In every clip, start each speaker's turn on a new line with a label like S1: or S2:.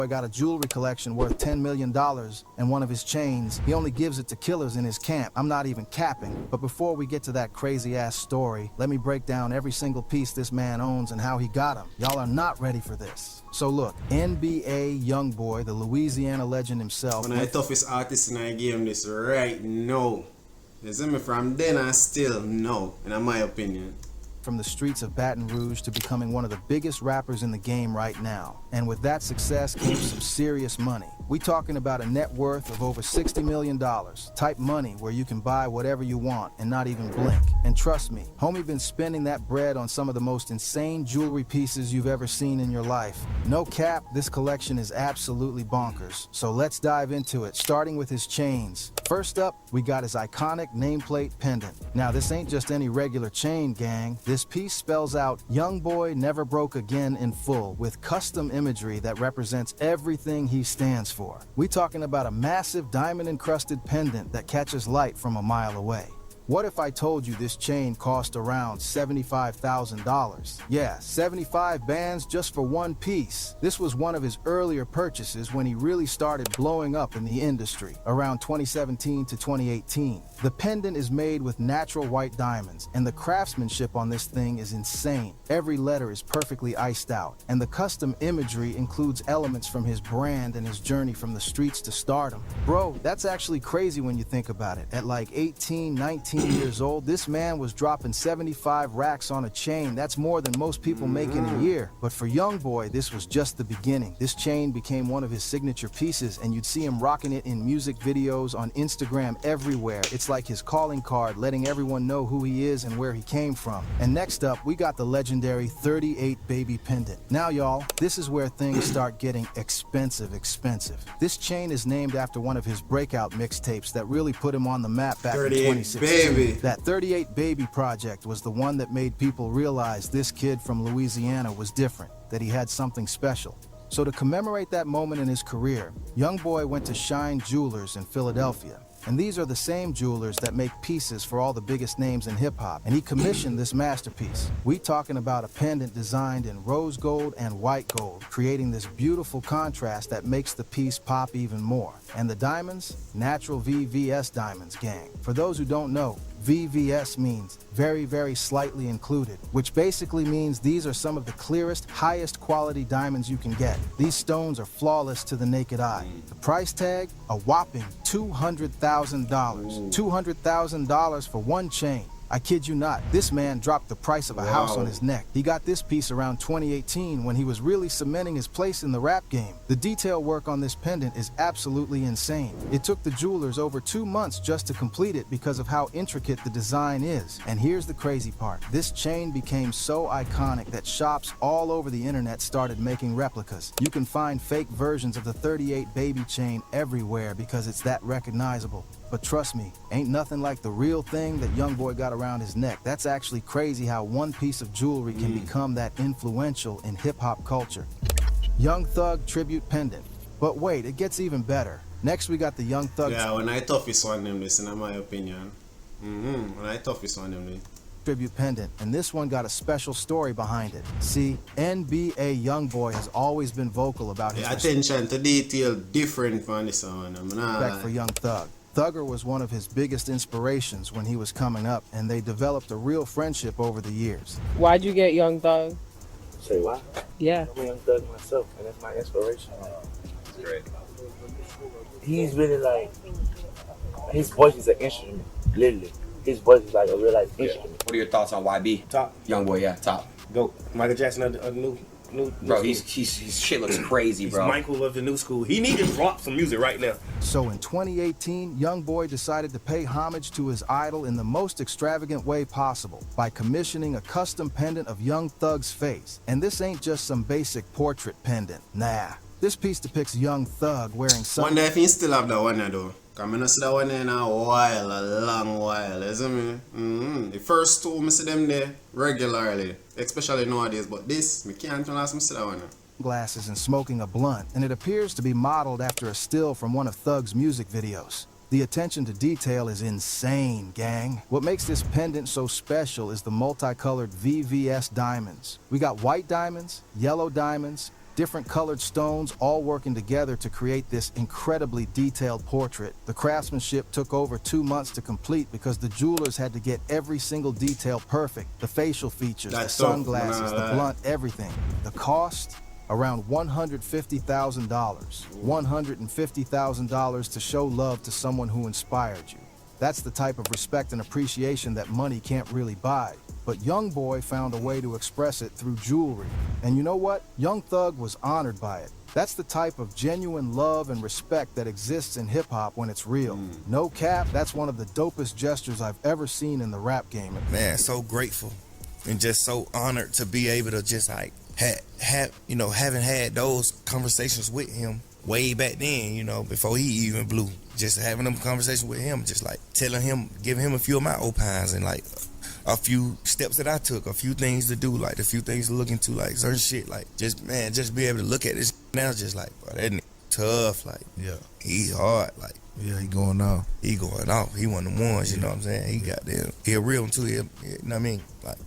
S1: I got a jewelry collection worth $10 million, and one of his chains, he only gives it to killers in his camp. I'm not even capping. But before we get to that crazy-ass story, let me break down every single piece this man owns and how he got them. Y'all are not ready for this. So look, NBA Youngboy, the Louisiana legend himself.
S2: One of the toughest artists in the game this right now. You see me, from then and still no, in my opinion.
S1: From the streets of Baton Rouge to becoming one of the biggest rappers in the game right now. And with that success came some serious money. We talking about a net worth of over $60 million. Type money where you can buy whatever you want and not even blink. And trust me, homie been spending that bread on some of the most insane jewelry pieces you've ever seen in your life. No cap, this collection is absolutely bonkers. So let's dive into it, starting with his chains. First up, we got his iconic nameplate pendant. Now this ain't just any regular chain, gang. This piece spells out Youngboy Never Broke Again in full with custom imagery that represents everything he stands for. We talking about a massive diamond-encrusted pendant that catches light from a mile away. What if I told you this chain cost around $75,000? Yeah, 75 bands just for one piece. This was one of his earlier purchases when he really started blowing up in the industry, around 2017 to 2018. The pendant is made with natural white diamonds, and the craftsmanship on this thing is insane. Every letter is perfectly iced out, and the custom imagery includes elements from his brand and his journey from the streets to stardom. Bro, that's actually crazy when you think about it. At like 18, 19 years old, this man was dropping 75 racks on a chain. That's more than most people make in a year. But for Youngboy, this was just the beginning. This chain became one of his signature pieces, and you'd see him rocking it in music videos, on Instagram, everywhere. It's like his calling card, letting everyone know who he is and where he came from. And next up, we got the legendary 38 baby pendant. Now y'all, this is where things start getting expensive. This chain is named after one of his breakout mixtapes that really put him on the map back in 2016. That 38 Baby project was the one that made people realize this kid from Louisiana was different, that he had something special. So to commemorate that moment in his career, Youngboy went to Shine Jewelers in Philadelphia. And these are the same jewelers that make pieces for all the biggest names in hip-hop. And he commissioned this masterpiece. We talking about a pendant designed in rose gold and white gold, creating this beautiful contrast that makes the piece pop even more. And the diamonds? Natural VVS diamonds, gang. For those who don't know, VVS means very, very slightly included, which basically means these are some of the clearest, highest quality diamonds you can get. These stones are flawless to the naked eye. The price tag? A whopping $200,000. $200,000 for one chain. I kid you not, this man dropped the price of a house on his neck. He got this piece around 2018 when he was really cementing his place in the rap game. The detail work on this pendant is absolutely insane. It took the jewelers over 2 months just to complete it because of how intricate the design is. And here's the crazy part. This chain became so iconic that shops all over the internet started making replicas. You can find fake versions of the 38 baby chain everywhere because it's that recognizable. But trust me, ain't nothing like the real thing that Youngboy got around his neck. That's actually crazy how one piece of jewelry can become that influential in hip-hop culture. Young Thug tribute pendant. But wait, it gets even better. Next we got the Young Thug
S2: when I toughest one them this, in my opinion. When I toughest one them this.
S1: Tribute pendant, and this one got a special story behind it. See, NBA Youngboy has always been vocal about his
S2: attention to detail different from this one.
S1: Respect for Young Thug. Thugger was one of his biggest inspirations when he was coming up, and they developed a real friendship over the years.
S3: Why'd you get Young Thug?
S4: Say why?
S3: Yeah.
S4: I'm a Young Thug myself, and that's my inspiration.
S5: That's great.
S4: He's really like, his voice is an instrument, literally. His voice is like a real life instrument.
S5: What are your thoughts on YB?
S6: Top.
S5: Youngboy, yeah, top.
S6: Go. Michael Jackson of the new
S5: Bro,
S6: school.
S5: his shit looks crazy, bro.
S6: He's Michael of the new school. He needed to drop some music right now.
S1: So in 2018, Youngboy decided to pay homage to his idol in the most extravagant way possible by commissioning a custom pendant of Young Thug's face. And this ain't just some basic portrait pendant. Nah. This piece depicts Young Thug wearing some...
S2: Wonder if he still have that one though. Cause I don't see that one in a while, a long while, you see me? The first two, I see them there regularly, especially nowadays, but this, I can't unless I see that one.
S1: Glasses and smoking a blunt, and it appears to be modeled after a still from one of Thug's music videos. The attention to detail is insane, gang. What makes this pendant so special is the multicolored VVS diamonds. We got white diamonds, yellow diamonds, different colored stones all working together to create this incredibly detailed portrait. The craftsmanship took over 2 months to complete because the jewelers had to get every single detail perfect. The facial features,
S2: That's
S1: the
S2: tough,
S1: sunglasses,
S2: man.
S1: the blunt, everything. The cost? Around $150,000. $150,000 to show love to someone who inspired you. That's the type of respect and appreciation that money can't really buy. But Youngboy found a way to express it through jewelry. And you know what? Young Thug was honored by it. That's the type of genuine love and respect that exists in hip-hop when it's real. No cap, that's one of the dopest gestures I've ever seen in the rap game.
S3: Man, so grateful and just so honored to be able to just like having had those conversations with him way back then, you know, before he even blew. Just having them conversations with him, just like telling him, giving him a few of my opines and like a few steps that I took, a few things to do, like a few things to look into, like certain shit, like just be able to look at this now, just like, bro, that nigga tough, like, yeah, he hard, like, yeah, he going off. He one of them ones, you know what I'm saying? He got them. He a real one too. You know what I mean? Like,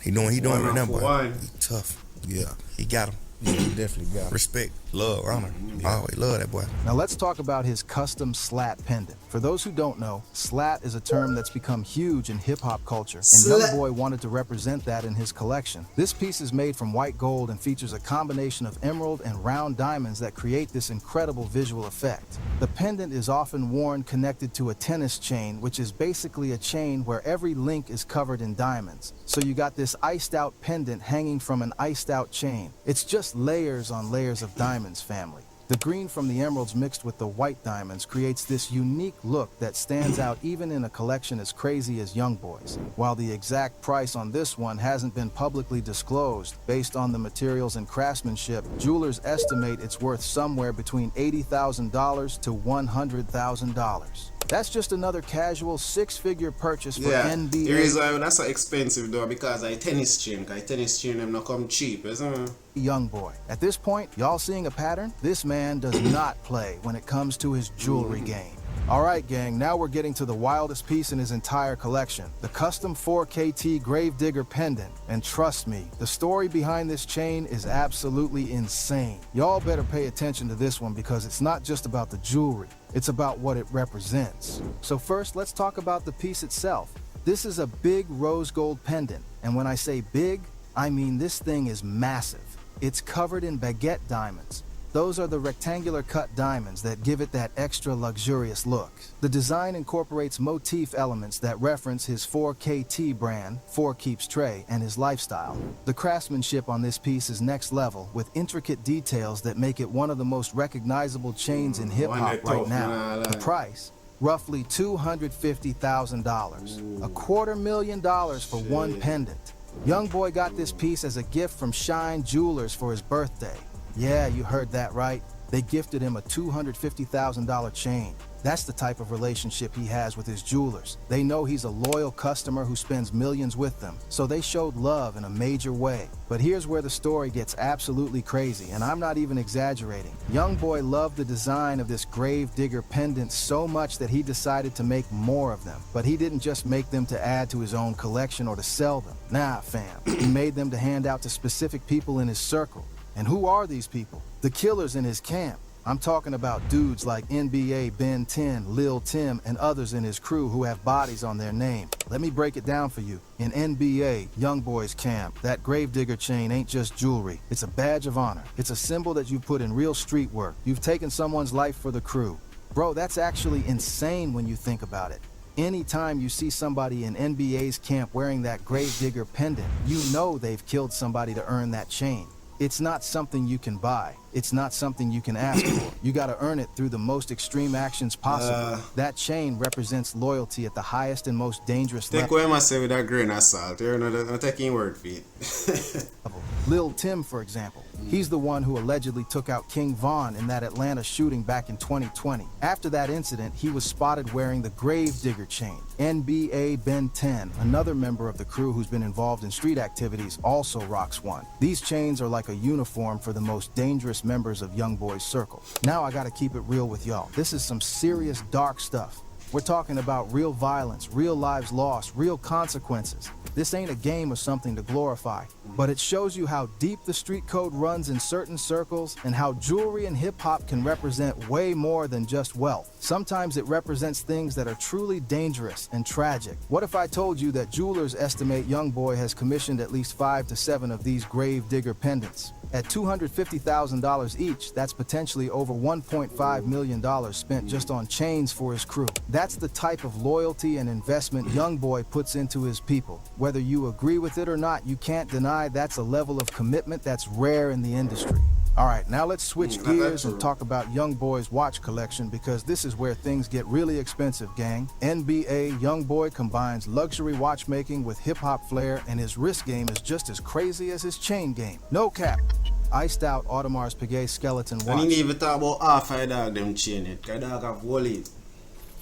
S3: he doing right now, but he tough. Yeah, he got him. Yeah, he definitely got him. Respect, love, honor. I always love that boy.
S1: Now let's talk about his custom slat pendant. For those who don't know, slat is a term that's become huge in hip-hop culture, and Youngboy wanted to represent that in his collection. This piece is made from white gold and features a combination of emerald and round diamonds that create this incredible visual effect. The pendant is often worn connected to a tennis chain, which is basically a chain where every link is covered in diamonds. So you got this iced-out pendant hanging from an iced-out chain. It's just layers on layers of diamonds, family. The green from the emeralds mixed with the white diamonds creates this unique look that stands out even in a collection as crazy as Youngboy's. While the exact price on this one hasn't been publicly disclosed, based on the materials and craftsmanship, jewelers estimate it's worth somewhere between $80,000 to $100,000. That's just another casual six-figure purchase for NBA.
S2: The reason why that's so expensive though, because I tennis chain them not come cheap, isn't it?
S1: Youngboy. At this point, y'all seeing a pattern? This man does not play when it comes to his jewelry game. All right, gang, now we're getting to the wildest piece in his entire collection, the custom 4KT Gravedigger pendant. And trust me, the story behind this chain is absolutely insane. Y'all better pay attention to this one because it's not just about the jewelry, it's about what it represents. So first, let's talk about the piece itself. This is a big rose gold pendant, and when I say big, I mean this thing is massive. It's covered in baguette diamonds. Those are the rectangular cut diamonds that give it that extra luxurious look. The design incorporates motif elements that reference his 4KT brand, 4 Keeps Trey, and his lifestyle. The craftsmanship on this piece is next level, with intricate details that make it one of the most recognizable chains in hip-hop right now. The price? Roughly $250,000. $250,000 for one pendant. Youngboy got this piece as a gift from Shine Jewelers for his birthday. Yeah, you heard that right. They gifted him a $250,000 chain. That's the type of relationship he has with his jewelers. They know he's a loyal customer who spends millions with them, so they showed love in a major way. But here's where the story gets absolutely crazy, and I'm not even exaggerating. Youngboy loved the design of this Gravedigger pendant so much that he decided to make more of them. But he didn't just make them to add to his own collection or to sell them. Nah, fam. He made them to hand out to specific people in his circle. And who are these people? The killers in his camp. I'm talking about dudes like NBA, Ben 10, Lil Tim, and others in his crew who have bodies on their name. Let me break it down for you. In NBA, Youngboys camp, that Gravedigger chain ain't just jewelry. It's a badge of honor. It's a symbol that you put in real street work. You've taken someone's life for the crew. Bro, that's actually insane when you think about it. Anytime you see somebody in NBA's camp wearing that Gravedigger pendant, you know they've killed somebody to earn that chain. It's not something you can buy. It's not something you can ask for. You gotta earn it through the most extreme actions possible. That chain represents loyalty at the highest and most dangerous level.
S2: Take what I say with that grain of salt. You're not taking word for it.
S1: Lil Tim, for example. He's the one who allegedly took out King Von in that Atlanta shooting back in 2020. After that incident, he was spotted wearing the Gravedigger chain. NBA Ben 10, another member of the crew who's been involved in street activities, also rocks one. These chains are like a uniform for the most dangerous members of Youngboy's circle. Now I gotta keep it real with y'all. This is some serious dark stuff. We're talking about real violence, real lives lost, real consequences. This ain't a game or something to glorify, but it shows you how deep the street code runs in certain circles and how jewelry and hip-hop can represent way more than just wealth. Sometimes it represents things that are truly dangerous and tragic. What if I told you that jewelers estimate Youngboy has commissioned at least 5 to 7 of these grave digger pendants? At $250,000 each, that's potentially over $1.5 million spent just on chains for his crew. That's the type of loyalty and investment Youngboy puts into his people. Whether you agree with it or not, you can't deny that's a level of commitment that's rare in the industry. All right, now let's switch gears and talk about Youngboy's watch collection, because this is where things get really expensive, gang. NBA Youngboy combines luxury watchmaking with hip-hop flair, and his wrist game is just as crazy as his chain game. No cap. Iced out Audemars Piguet skeleton watch.
S2: And he didn't even talk about half a dog them chain it, because dog have wallet.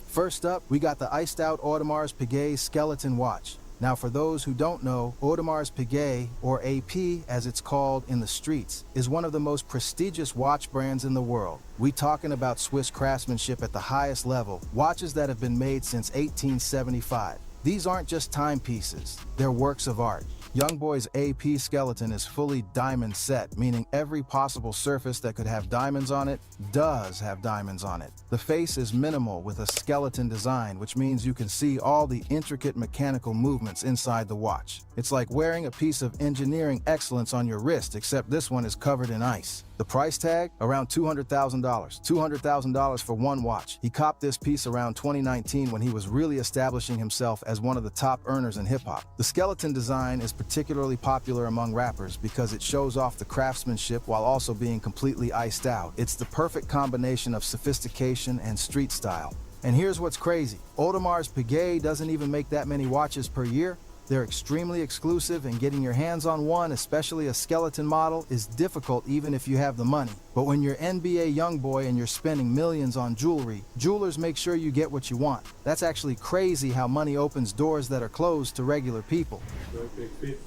S1: First up, we got the iced out Audemars Piguet skeleton watch. Now, for those who don't know, Audemars Piguet, or AP as it's called in the streets, is one of the most prestigious watch brands in the world. We talking about Swiss craftsmanship at the highest level, watches that have been made since 1875. These aren't just timepieces, they're works of art. Youngboy's AP skeleton is fully diamond set, meaning every possible surface that could have diamonds on it does have diamonds on it. The face is minimal with a skeleton design, which means you can see all the intricate mechanical movements inside the watch. It's like wearing a piece of engineering excellence on your wrist, except this one is covered in ice. The price tag? Around $200,000. $200,000 for one watch. He copped this piece around 2019 when he was really establishing himself as one of the top earners in hip-hop. The skeleton design is particularly popular among rappers because it shows off the craftsmanship while also being completely iced out. It's the perfect combination of sophistication and street style. And here's what's crazy. Audemars Piguet doesn't even make that many watches per year. They're extremely exclusive, and getting your hands on one, especially a skeleton model, is difficult even if you have the money. But when you're NBA Youngboy and you're spending millions on jewelry, jewelers make sure you get what you want. That's actually crazy how money opens doors that are closed to regular people.
S4: You paid 50.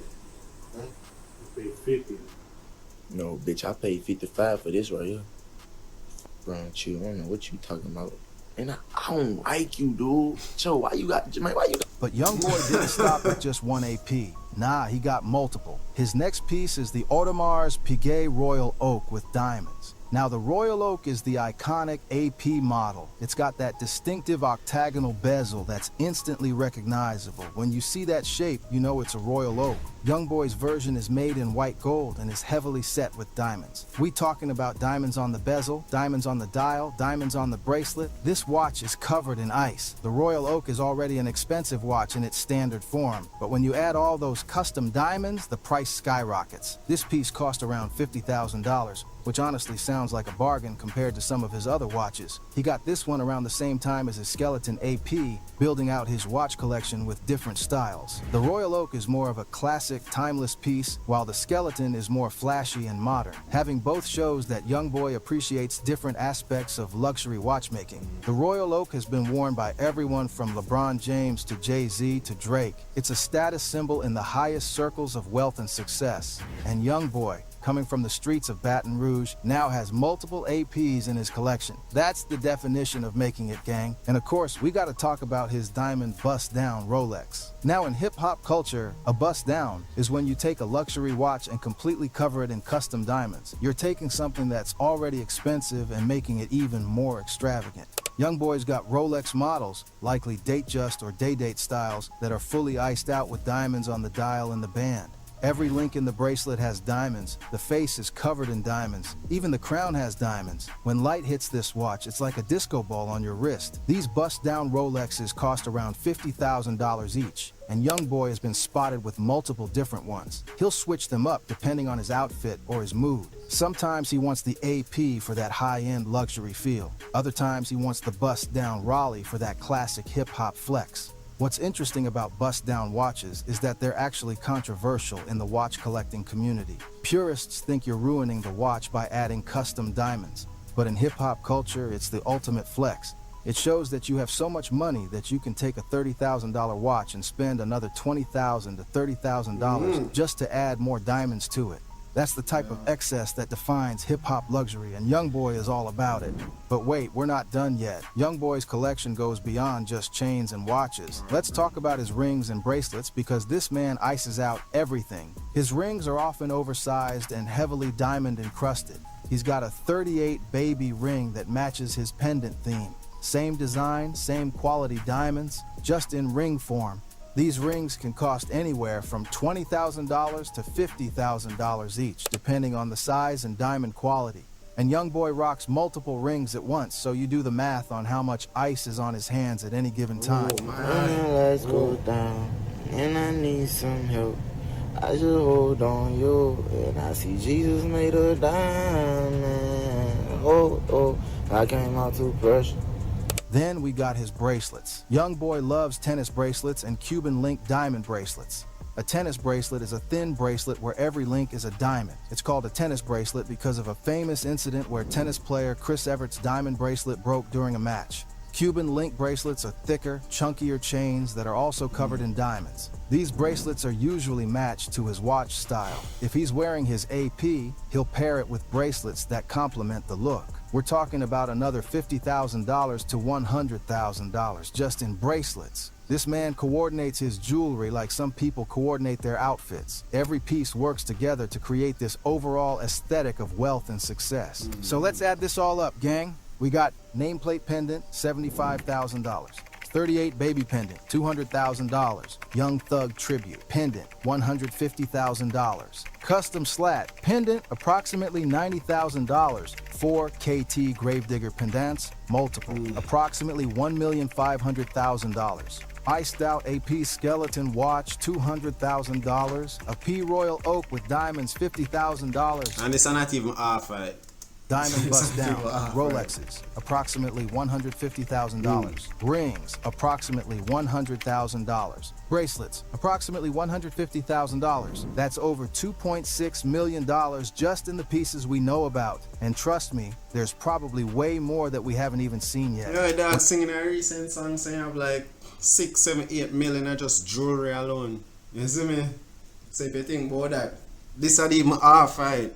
S4: Huh? You paid 50. No, bitch, I paid 55 for this right here. Bro, chill. I don't know what you talking about. And I don't like you, dude. So why you got?
S1: But Youngboy didn't stop at just one AP. Nah, he got multiple. His next piece is the Audemars Piguet Royal Oak with diamonds. Now, the Royal Oak is the iconic AP model. It's got that distinctive octagonal bezel that's instantly recognizable. When you see that shape, you know it's a Royal Oak. Youngboy's version is made in white gold and is heavily set with diamonds. We talking about diamonds on the bezel, diamonds on the dial, diamonds on the bracelet. This watch is covered in ice. The Royal Oak is already an expensive watch in its standard form, but when you add all those custom diamonds, the price skyrockets. This piece cost around $50,000, which honestly sounds like a bargain compared to some of his other watches. He got this one around the same time as his skeleton AP, building out his watch collection with different styles. The Royal Oak is more of a classic, timeless piece, while the skeleton is more flashy and modern. Having both shows that Youngboy appreciates different aspects of luxury watchmaking. The Royal Oak has been worn by everyone from LeBron James to Jay-Z to Drake. It's a status symbol in the highest circles of wealth and success. And Youngboy, coming from the streets of Baton Rouge, now has multiple APs in his collection. That's the definition of making it, gang. And of course, we gotta talk about his diamond bust-down Rolex. Now, in hip-hop culture, a bust-down is when you take a luxury watch and completely cover it in custom diamonds. You're taking something that's already expensive and making it even more extravagant. Youngboy's got Rolex models, likely Datejust or Day-Date styles, that are fully iced out with diamonds on the dial and the band. Every link in the bracelet has diamonds. The face is covered in diamonds. Even the crown has diamonds. When light hits this watch, it's like a disco ball on your wrist. These bust-down Rolexes cost around $50,000 each, and Youngboy has been spotted with multiple different ones. He'll switch them up depending on his outfit or his mood. Sometimes he wants the AP for that high-end luxury feel. Other times he wants the bust-down Raleigh for that classic hip-hop flex. What's interesting about bust-down watches is that they're actually controversial in the watch collecting community. Purists think you're ruining the watch by adding custom diamonds, but in hip-hop culture, it's the ultimate flex. It shows that you have so much money that you can take a $30,000 watch and spend another $20,000 to $30,000 just to add more diamonds to it. That's the type of excess that defines hip-hop luxury, and Youngboy is all about it. But wait, we're not done yet. Youngboy's collection goes beyond just chains and watches. Let's talk about his rings and bracelets, because this man ices out everything. His rings are often oversized and heavily diamond encrusted. He's got a 38 baby ring that matches his pendant theme. Same design, same quality diamonds, just in ring form. These rings can cost anywhere from $20,000 to $50,000 each, depending on the size and diamond quality. And Youngboy rocks multiple rings at once, so you do the math on how much ice is on his hands at any given time.
S4: When the lights go down and I need some help, I just hold on you, and I see Jesus made a diamond. Oh, I came out too precious.
S1: Then we got his bracelets. Youngboy loves tennis bracelets and Cuban link diamond bracelets. A tennis bracelet is a thin bracelet where every link is a diamond. It's called a tennis bracelet because of a famous incident where tennis player Chris Evert's diamond bracelet broke during a match. Cuban link bracelets are thicker, chunkier chains that are also covered in diamonds. These bracelets are usually matched to his watch style. If he's wearing his AP, he'll pair it with bracelets that complement the look. We're talking about another $50,000 to $100,000 just in bracelets. This man coordinates his jewelry like some people coordinate their outfits. Every piece works together to create this overall aesthetic of wealth and success. So let's add this all up, gang. We got nameplate pendant, $75,000. 38 baby pendant, $200,000. Young Thug tribute, pendant, $150,000. Custom slat, pendant, approximately $90,000. 4 KT Gravedigger pendants, multiple, approximately $1,500,000. Iced out AP skeleton watch, $200,000. A P Royal Oak with diamonds, $50,000.
S2: And it's not even half right.
S1: Diamond bust down, Rolexes, approximately $150,000. Rings, approximately $100,000. Bracelets, approximately $150,000. That's over $2.6 million just in the pieces we know about. And trust me, there's probably way more that we haven't even seen yet.
S2: You know, dog singing a recent song saying have like 6, 7, 8 million of just jewelry alone. You see me? So if you think about that, this ain't even half right.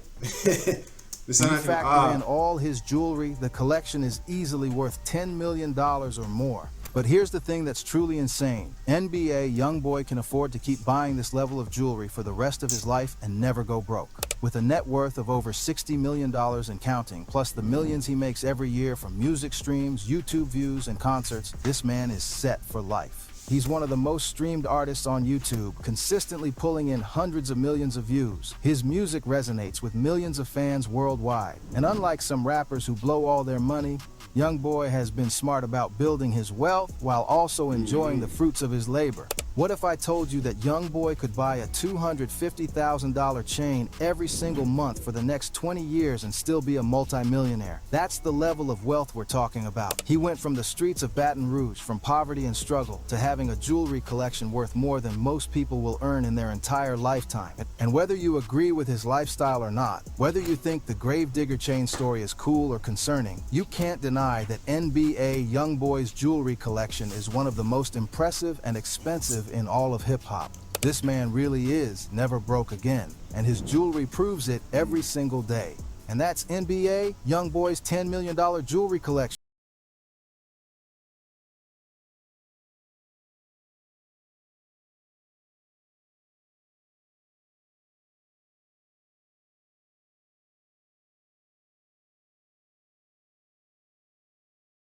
S1: If you factor in all his jewelry, the collection is easily worth $10 million or more. But here's the thing that's truly insane. NBA Youngboy can afford to keep buying this level of jewelry for the rest of his life and never go broke. With a net worth of over $60 million and counting, plus the millions he makes every year from music streams, YouTube views, and concerts, this man is set for life. He's one of the most streamed artists on YouTube, consistently pulling in hundreds of millions of views. His music resonates with millions of fans worldwide. And unlike some rappers who blow all their money, Youngboy has been smart about building his wealth while also enjoying the fruits of his labor. What if I told you that Youngboy could buy a $250,000 chain every single month for the next 20 years and still be a multimillionaire? That's the level of wealth we're talking about. He went from the streets of Baton Rouge, from poverty and struggle, to having a jewelry collection worth more than most people will earn in their entire lifetime. And whether you agree with his lifestyle or not, whether you think the Gravedigger chain story is cool or concerning, you can't deny that NBA Youngboy's jewelry collection is one of the most impressive and expensive in all of hip-hop. This man really is never broke again, and his jewelry proves it every single day. And that's NBA Youngboy's $10 million jewelry collection.